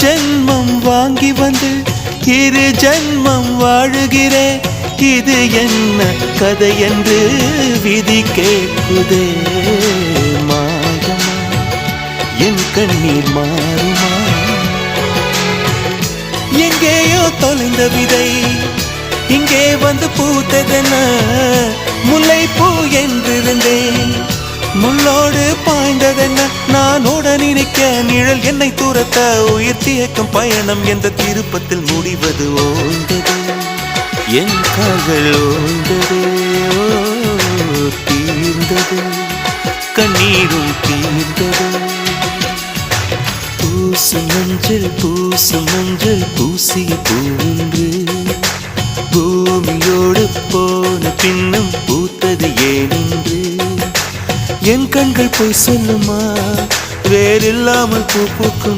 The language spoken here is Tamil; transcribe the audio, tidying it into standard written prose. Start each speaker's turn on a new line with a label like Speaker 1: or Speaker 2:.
Speaker 1: ஜென்மம் வாங்கி வந்து இரு ஜென்மம் வாழுகிறேன். இது என்ன கதை என்று விதி கேட்குதே. மாயமா என் கண்ணீர் மாறுமா? எங்கேயோ தொலைந்த விதை இங்கே வந்து பூத்ததென முல்லை பூ என்றிருந்தேன். முள்ளோடு பாய்ந்ததென்ன நான் உடன் நிற்க நிழல் என்னை தூரத்த உயிர் தியக்கும் பயணம் என்ற திருப்பத்தில் முடிவது ஓய்ந்தது. என் கால்கள் ஓய்ந்தது, தீர்ந்தது, கண்ணீரும் தீர்ந்தது. பூசு மஞ்சள் பூசிய பூன்று பூமியோடு போன பின்னும் பூத்தது ஏனென்று என் கண்கள் போய் சொல்லுமா? வேறில்லாமல் பூ பூக்கும்